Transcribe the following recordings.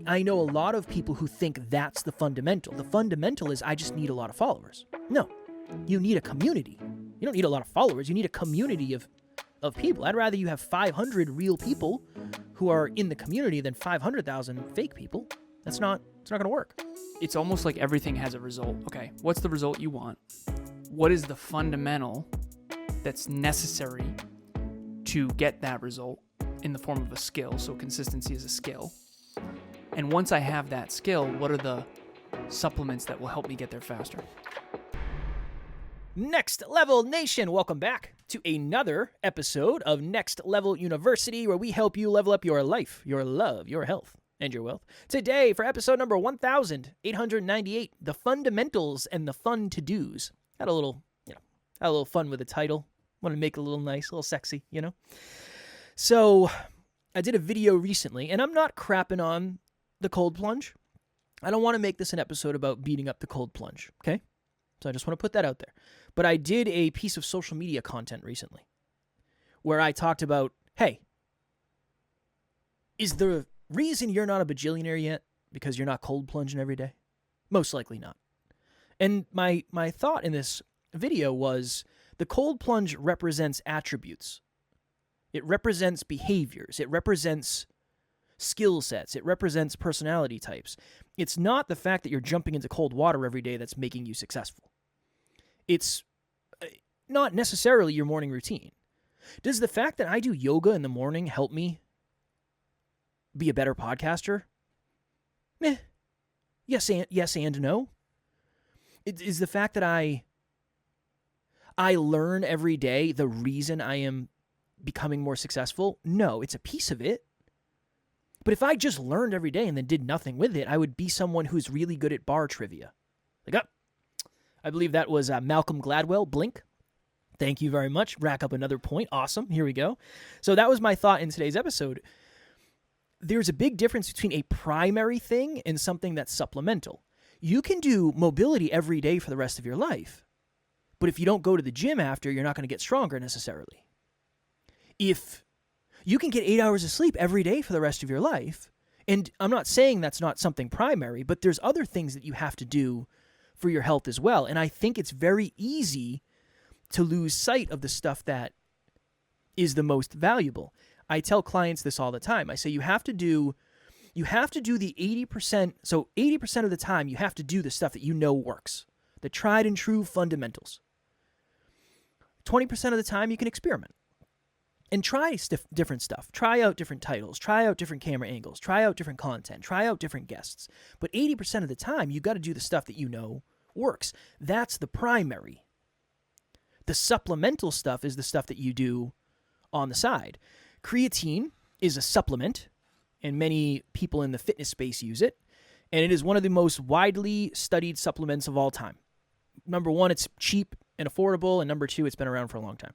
I know a lot of people who think that's the fundamental. The fundamental is I just need a lot of followers. No, you need a community. You don't need a lot of followers. You need a community of people. I'd rather you have 500 real people who are in the community than 500,000 fake people. It's not going to work. It's almost like everything has a result. Okay, what's the result you want? What is the fundamental that's necessary to get that result in the form of a skill? So consistency is a skill. And once I have that skill, what are the supplements that will help me get there faster? Next Level Nation, welcome back to another episode of Next Level University, where we help you level up your life, your love, your health, and your wealth. Today, for episode number 1898, the fundamentals and the fun to-dos. Had a little fun with the title. Want to make it a little nice, a little sexy, So, I did a video recently, and I'm not crapping on the cold plunge. I don't want to make this an episode about beating up the cold plunge, okay? So I just want to put that out there. But I did a piece of social media content recently where I talked about, hey, is the reason you're not a bajillionaire yet because you're not cold plunging every day? Most likely not. And my thought in this video was the cold plunge represents attributes. It represents behaviors. It represents skill sets. It represents personality types. It's not the fact that you're jumping into cold water every day that's making you successful. It's not necessarily your morning routine. Does the fact that I do yoga in the morning help me be a better podcaster? Yes and no. Is the fact that I learn every day the reason I am becoming more successful? No, it's a piece of it. But if I just learned every day and then did nothing with it, I would be someone who's really good at bar trivia. I believe that was Malcolm Gladwell, Blink. Thank you very much. Rack up another point. Awesome. Here we go. So that was my thought in today's episode. There's a big difference between a primary thing and something that's supplemental. You can do mobility every day for the rest of your life, but if you don't go to the gym after, you're not going to get stronger necessarily. If you can get 8 hours of sleep every day for the rest of your life, and I'm not saying that's not something primary, but there's other things that you have to do for your health as well. And I think it's very easy to lose sight of the stuff that is the most valuable. I tell clients this all the time. I say you have to do the 80%. So 80% of the time you have to do the stuff that you know works, the tried and true fundamentals. 20% of the time you can experiment and try different stuff. Try out different titles, try out different camera angles, try out different content, try out different guests. But 80% of the time you got to do the stuff that you know works. That's the primary. The supplemental stuff is the stuff that you do on the side. Creatine is a supplement, and many people in the fitness space use it, and it is one of the most widely studied supplements of all time. Number one, it's cheap and affordable, and number two, it's been around for a long time.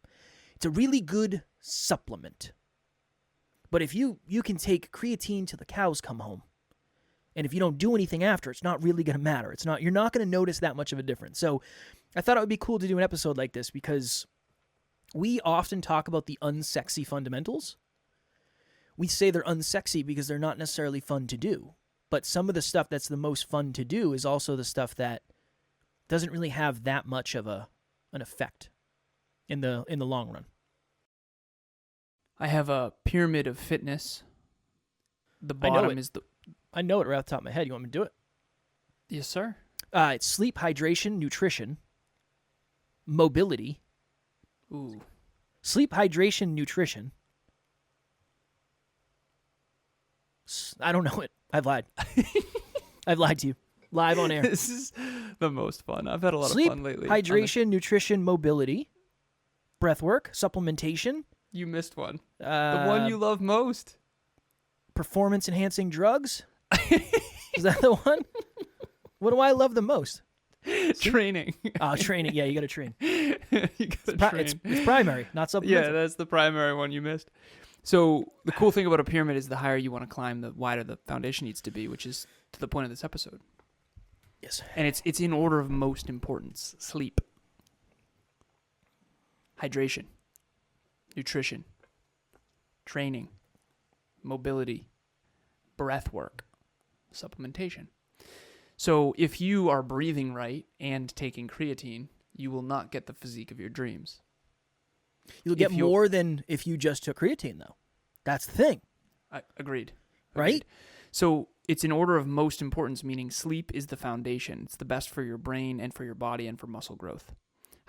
It's a really good supplement. But if you can take creatine till the cows come home, and if you don't do anything after, it's not really going to matter. You're not going to notice that much of a difference. So I thought it would be cool to do an episode like this because we often talk about the unsexy fundamentals. We say they're unsexy because they're not necessarily fun to do. But some of the stuff that's the most fun to do is also the stuff that doesn't really have that much of an effect in the long run. I have a pyramid of fitness. The bottom is the... I know it right off the top of my head. You want me to do it? Yes, sir. It's sleep, hydration, nutrition, mobility. Ooh. Sleep, hydration, nutrition. I don't know it. I've lied. I've lied to you. Live on air. This is the most fun. I've had a lot of fun lately. Sleep, hydration, nutrition, mobility, breath work, supplementation. You missed one. The one you love most. Performance-enhancing drugs. Is that the one? What do I love the most? Training. Oh, training. Yeah, you got to train. Train. It's primary, not supplemental. Yeah, that's the primary one you missed. So the cool thing about a pyramid is the higher you want to climb, the wider the foundation needs to be, which is to the point of this episode. Yes. And it's in order of most importance. Sleep. Hydration. Nutrition. Training. Mobility. Breath work. supplementation. So if you are breathing right and taking creatine, you will not get the physique of your dreams. You'll get more than if you just took creatine, though. That's the thing. Agreed. Right? So it's in order of most importance, meaning sleep is the foundation. It's the best for your brain and for your body and for muscle growth.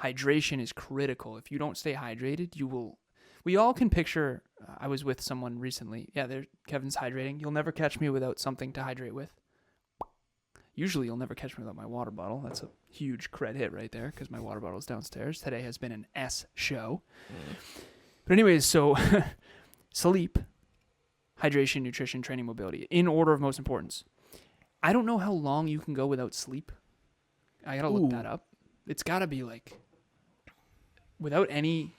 Hydration is critical. If you don't stay hydrated, you will... We all can picture... I was with someone recently. Yeah, Kevin's hydrating. You'll never catch me without something to hydrate with. Usually you'll never catch me without my water bottle. That's a huge cred hit right there because my water bottle is downstairs. Today has been an S show. But anyways, so sleep, hydration, nutrition, training, mobility, in order of most importance. I don't know how long you can go without sleep. I got to look that up. It's got to be like, without any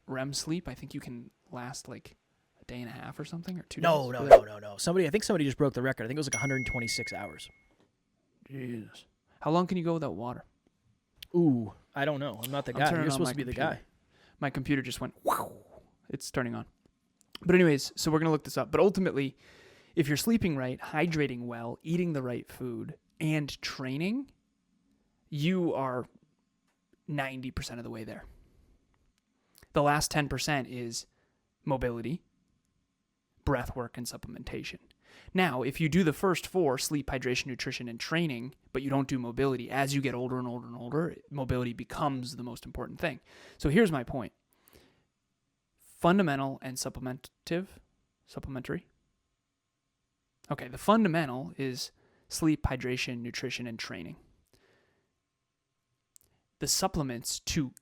REM sleep, I think you can last like a day and a half or something, or 2 days. No. I think somebody just broke the record. I think it was like 126 hours. Jesus. How long can you go without water? Ooh, I don't know. I'm not the guy. You're supposed to be the guy. My computer just went, wow. It's turning on. But anyways, so we're going to look this up. But ultimately, if you're sleeping right, hydrating well, eating the right food, and training, you are 90% of the way there. The last 10% is mobility, breath work, and supplementation. Now, if you do the first 4, sleep, hydration, nutrition, and training, but you don't do mobility, as you get older and older and older, mobility becomes the most important thing. So here's my point. Fundamental and supplementary. Okay, the fundamental is sleep, hydration, nutrition, and training. The supplements to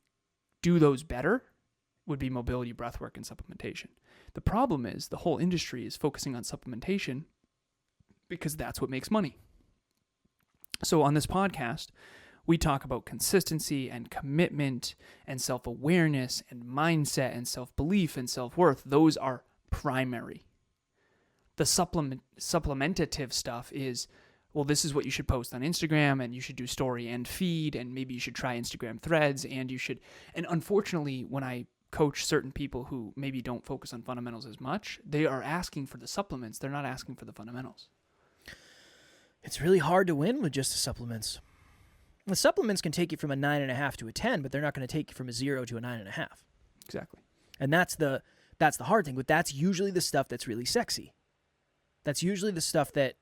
do those better would be mobility, breathwork, and supplementation. The problem is the whole industry is focusing on supplementation because that's what makes money. So on this podcast, we talk about consistency and commitment and self-awareness and mindset and self-belief and self-worth. Those are primary. The supplementative stuff is, well, this is what you should post on Instagram, and you should do story and feed, and maybe you should try Instagram threads, and unfortunately, when I coach certain people who maybe don't focus on fundamentals as much, they are asking for the supplements. They're not asking for the fundamentals. It's really hard to win with just the supplements. The supplements can take you from a 9.5 to a 10, but they're not going to take you from a 0 to a 9.5. Exactly. And that's the hard thing. But that's usually the stuff that's really sexy. That's usually the stuff that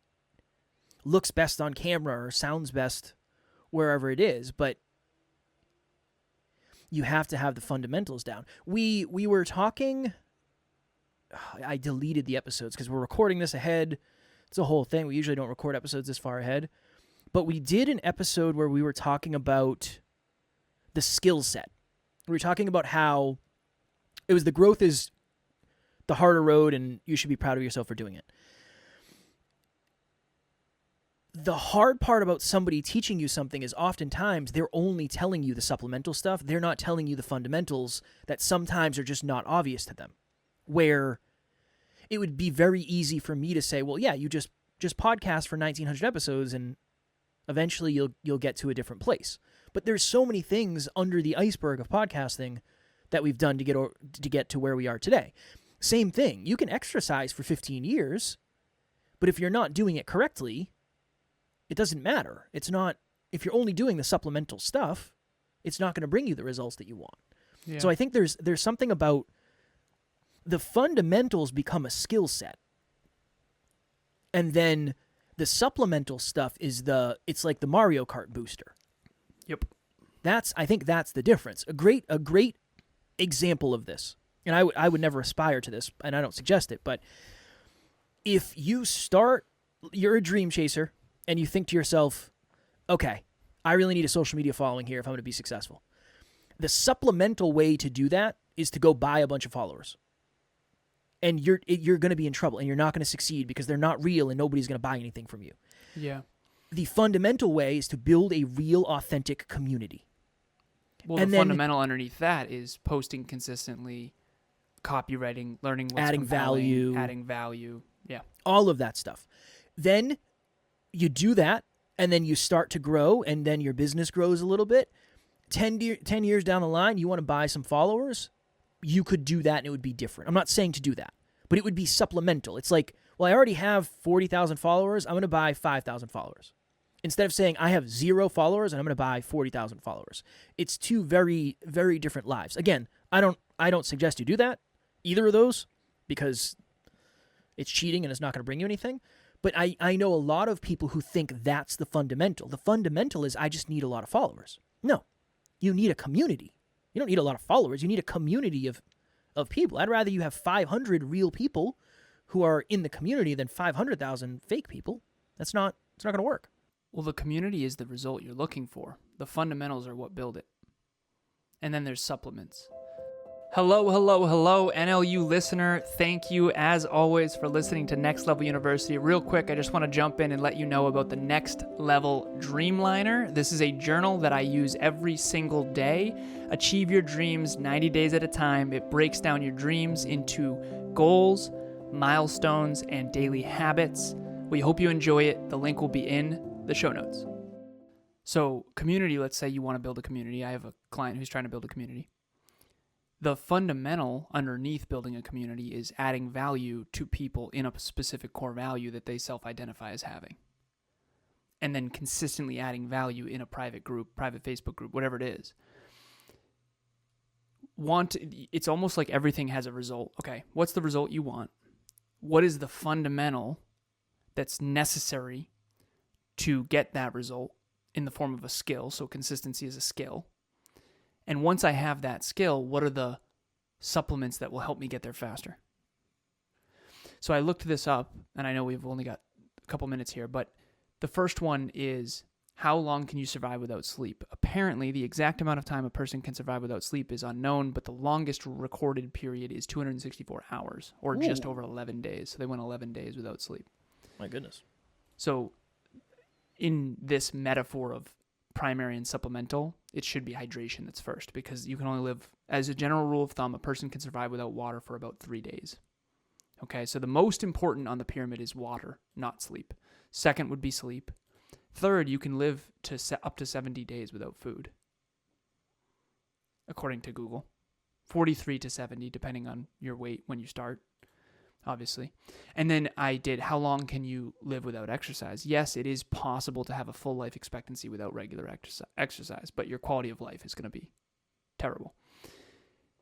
looks best on camera or sounds best wherever it is. But you have to have the fundamentals down. We were talking... I deleted the episodes because we're recording this ahead. It's a whole thing. We usually don't record episodes this far ahead. But we did an episode where we were talking about the skill set. We were talking about how it was the growth is the harder road and you should be proud of yourself for doing it. The hard part about somebody teaching you something is oftentimes they're only telling you the supplemental stuff. They're not telling you the fundamentals that sometimes are just not obvious to them. Where it would be very easy for me to say, well, yeah, you just podcast for 1,900 episodes and eventually you'll get to a different place. But there's so many things under the iceberg of podcasting that we've done to get to where we are today. Same thing. You can exercise for 15 years, but if you're not doing it correctly, it doesn't matter. It's not, if you're only doing the supplemental stuff, it's not going to bring you the results that you want. Yeah. So I think there's something about the fundamentals become a skill set. And then the supplemental stuff is it's like the Mario Kart booster. Yep. I think that's the difference. A great example of this, and I would never aspire to this, and I don't suggest it, but if you're a dream chaser, and you think to yourself, okay, I really need a social media following here if I'm going to be successful. The supplemental way to do that is to go buy a bunch of followers. And you're going to be in trouble, and you're not going to succeed because they're not real and nobody's going to buy anything from you. Yeah. The fundamental way is to build a real, authentic community. Well, and the fundamental underneath that is posting consistently, copywriting, learning what's adding value. Yeah. All of that stuff. Then you do that, and then you start to grow, and then your business grows a little bit. 10 years down the line, you want to buy some followers, you could do that, and it would be different. I'm not saying to do that, but it would be supplemental. It's like well, I already have 40,000 followers. I'm going to buy 5,000 followers. Instead of saying I have 0 followers and I'm going to buy 40,000 followers. It's two very, very different lives. Again, I don't suggest you do that, either of those, because it's cheating and it's not going to bring you anything. But I know a lot of people who think that's the fundamental. The fundamental is I just need a lot of followers. No, you need a community. You don't need a lot of followers. You need a community of people. I'd rather you have 500 real people who are in the community than 500,000 fake people. It's not going to work. Well, the community is the result you're looking for. The fundamentals are what build it. And then there's supplements. Hello, NLU listener. Thank you, as always, for listening to Next Level University. Real quick, I just want to jump in and let you know about the Next Level Dreamliner. This is a journal that I use every single day. Achieve your dreams 90 days at a time. It breaks down your dreams into goals, milestones, and daily habits. We hope you enjoy it. The link will be in the show notes. So, community, let's say you want to build a community. I have a client who's trying to build a community. The fundamental underneath building a community is adding value to people in a specific core value that they self-identify as having. And then consistently adding value in a private group, private Facebook group, whatever it is. It's almost like everything has a result. Okay, what's the result you want? What is the fundamental that's necessary to get that result in the form of a skill? So consistency is a skill. And once I have that skill, what are the supplements that will help me get there faster? So I looked this up, and I know we've only got a couple minutes here, but the first one is, how long can you survive without sleep? Apparently, the exact amount of time a person can survive without sleep is unknown, but the longest recorded period is 264 hours, or just over 11 days. So they went 11 days without sleep. My goodness. So in this metaphor of primary and supplemental, it should be hydration that's first, because you can only live, as a general rule of thumb, a person can survive without water for about 3 days. Okay, so the most important on the pyramid is water, not sleep. Second would be sleep. Third, you can live up to 70 days without food, according to Google. 43 to 70, depending on your weight when you start, obviously. And then I did, how long can you live without exercise? Yes, it is possible to have a full life expectancy without regular exercise, but your quality of life is going to be terrible.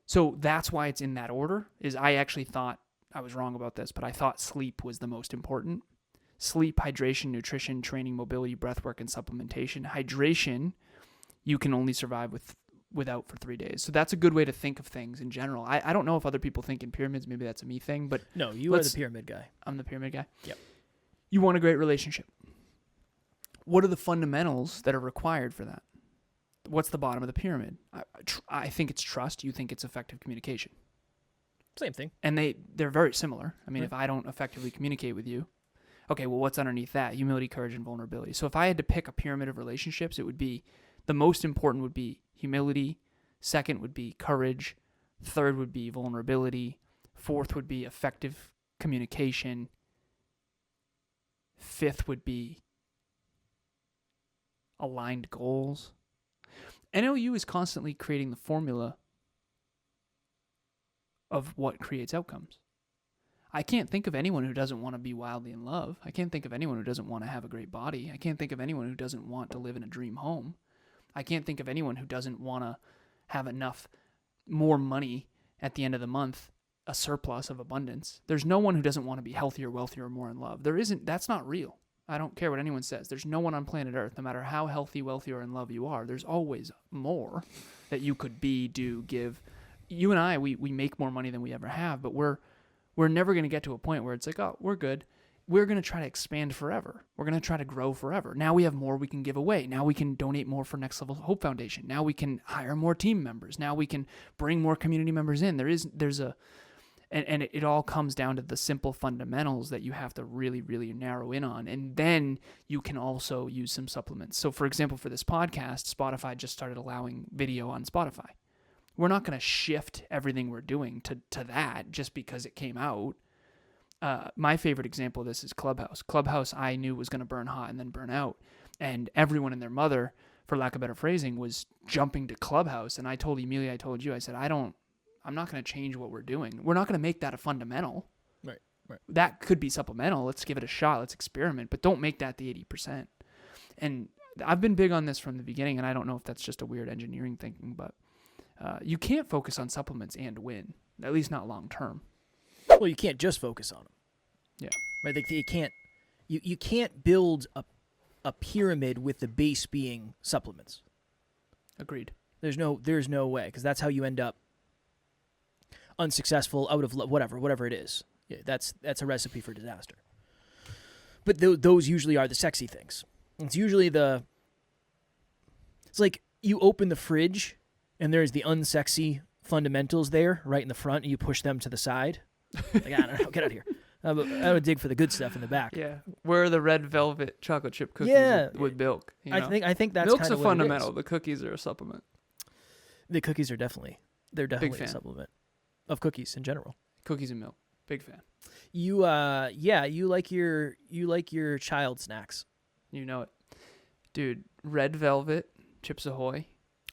So that's why it's in that order. Is I actually thought, I was wrong about this, but I thought sleep was the most important. Sleep, hydration, nutrition, training, mobility, breathwork, and supplementation. Hydration, you can only survive without for 3 days. So that's a good way to think of things in general. I don't know if other people think in pyramids. Maybe that's a me thing, but no, you are the pyramid guy. I'm the pyramid guy. Yep. You want a great relationship. What are the fundamentals that are required for that? What's the bottom of the pyramid? I think it's trust. You think it's effective communication. Same thing. And they're very similar. I mean, Right. If I don't effectively communicate with you, okay, well, what's underneath that? Humility, courage, and vulnerability. So if I had to pick a pyramid of relationships, it would be, the most important would be humility. Second would be courage. Third would be vulnerability. Fourth would be effective communication. Fifth would be aligned goals. NLU is constantly creating the formula of what creates outcomes. I can't think of anyone who doesn't want to be wildly in love. I can't think of anyone who doesn't want to have a great body. I can't think of anyone who doesn't want to live in a dream home. I can't think of anyone who doesn't want to have enough more money at the end of the month, a surplus of abundance. There's no one who doesn't want to be healthier, wealthier, or more in love. That's not real. I don't care what anyone says. There's no one on planet Earth, no matter how healthy, wealthy, or in love you are, there's always more that you could be, do, give. You and I, we make more money than we ever have, but we're never going to get to a point where it's like, oh, we're good. We're going to try to expand forever. We're going to try to grow forever. Now we have more we can give away. Now we can donate more for Next Level Hope Foundation. Now we can hire more team members. Now we can bring more community members in. And it all comes down to the simple fundamentals that you have to really, really narrow in on. And then you can also use some supplements. So for example, for this podcast, Spotify just started allowing video on Spotify. We're not going to shift everything we're doing to that just because it came out. My favorite example of this is Clubhouse. Clubhouse I knew was going to burn hot and then burn out. And everyone and their mother, for lack of better phrasing, was jumping to Clubhouse. And I told Emilia, I told you, I said, I'm not going to change what we're doing. We're not going to make that a fundamental. Right. Right. That could be supplemental. Let's give it a shot. Let's experiment, but don't make that the 80%. And I've been big on this from the beginning, and I don't know if that's just a weird engineering thinking, but you can't focus on supplements and win, at least not long term. Well, you can't just focus on them. Yeah. Right? Like you can't build a pyramid with the base being supplements. Agreed. There's no way, because that's how you end up unsuccessful, out of whatever it is. Yeah, that's a recipe for disaster. But those usually are the sexy things. It's usually it's like you open the fridge and there's the unsexy fundamentals there right in the front, and you push them to the side. Like, I don't know, get out of here. I would dig for the good stuff in the back. Yeah. Where are the red velvet chocolate chip cookies with milk? You know? I think that's milk's kind of a fundamental. The cookies are a supplement. The cookies are definitely a supplement of cookies in general. Cookies and milk. Big fan. You like your child snacks. You know it. Dude, red velvet, Chips Ahoy.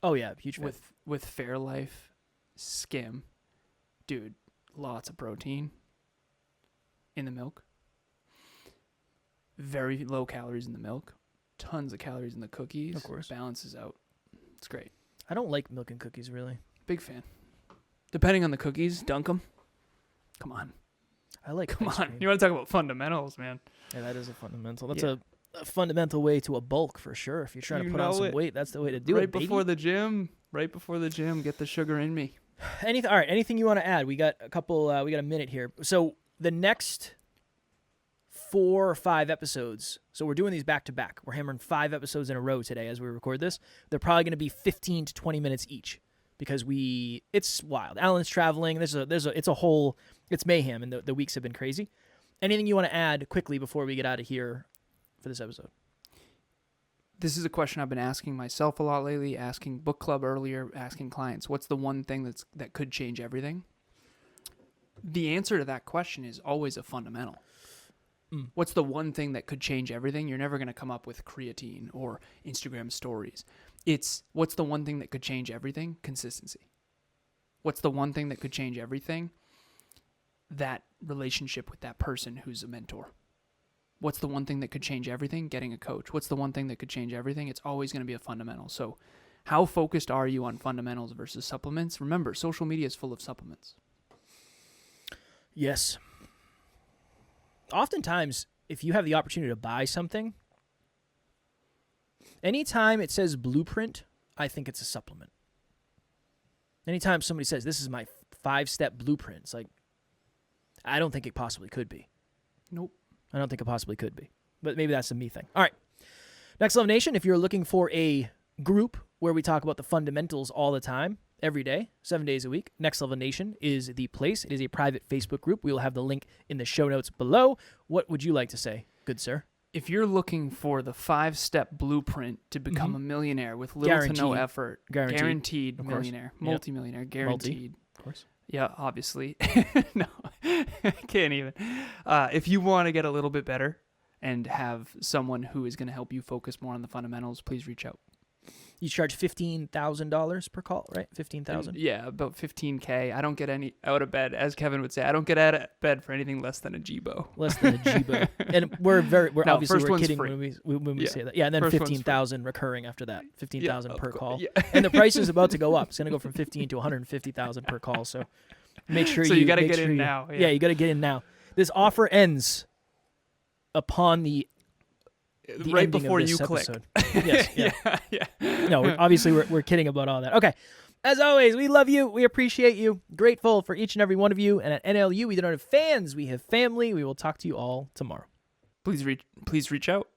Oh yeah, huge fan. With Fairlife skim. Dude, lots of protein in the milk. Very low calories in the milk. Tons of calories in the cookies. Of course. Balances out. It's great. I don't like milk and cookies, really. Big fan. Depending on the cookies, dunk them. Come on. I like Come ice on. cream. You want to talk about fundamentals, man. Yeah, that is a fundamental. That's a fundamental way to a bulk for sure. If you're trying to put on some weight, that's the way to do it. Right before the gym, get the sugar in me. All right, anything you want to add? We got a couple, we got a minute here. So the next 4 or 5 episodes, so we're doing these back to back. We're hammering 5 episodes in a row today as we record this. They're probably going to be 15 to 20 minutes each because it's wild. Alan's traveling. It's mayhem, and the weeks have been crazy. Anything you want to add quickly before we get out of here for this episode? This is a question I've been asking myself a lot lately, asking book club earlier, asking clients. What's the one thing that could change everything? The answer to that question is always a fundamental. What's the one thing that could change everything? You're never going to come up with creatine or Instagram stories. It's what's the one thing that could change everything? Consistency. What's the one thing that could change everything? That relationship with that person who's a mentor. What's the one thing that could change everything? Getting a coach. What's the one thing that could change everything? It's always going to be a fundamental. So how focused are you on fundamentals versus supplements? Remember, social media is full of supplements. Yes. Oftentimes, if you have the opportunity to buy something, anytime it says blueprint, I think it's a supplement. Anytime somebody says, this is my 5-step blueprint, it's like, I don't think it possibly could be. Nope. I don't think it possibly could be. But maybe that's a me thing. All right. Next Level Nation, if you're looking for a group where we talk about the fundamentals all the time, every day, 7 days a week, Next Level Nation is the place. It is a private Facebook group. We will have the link in the show notes below. What would you like to say, good sir? If you're looking for the 5-step blueprint to become a millionaire with little to no effort, guaranteed millionaire, multimillionaire, guaranteed. Of course. Yeah, obviously. No, can't even. If you want to get a little bit better and have someone who is going to help you focus more on the fundamentals, please reach out. You charge $15,000 per call, right? $15,000. Yeah, about $15K. I don't get any out of bed, as Kevin would say. I don't get out of bed for anything less than a Jibo. Less than a Jibo. And we're no, obviously we're kidding free. when we say that. Yeah, and then 15,000 recurring after that. 15,000 per call. Yeah. And the price is about to go up. It's going to go from 15 to 150,000 per call. So make sure you got to get in now. Yeah, you got to get in now. This offer ends upon the right before you click. Yes. Yeah. No, obviously we're kidding about all that. Okay. As always, we love you. We appreciate you. Grateful for each and every one of you. And at NLU, we don't have fans. We have family. We will talk to you all tomorrow. Please reach out.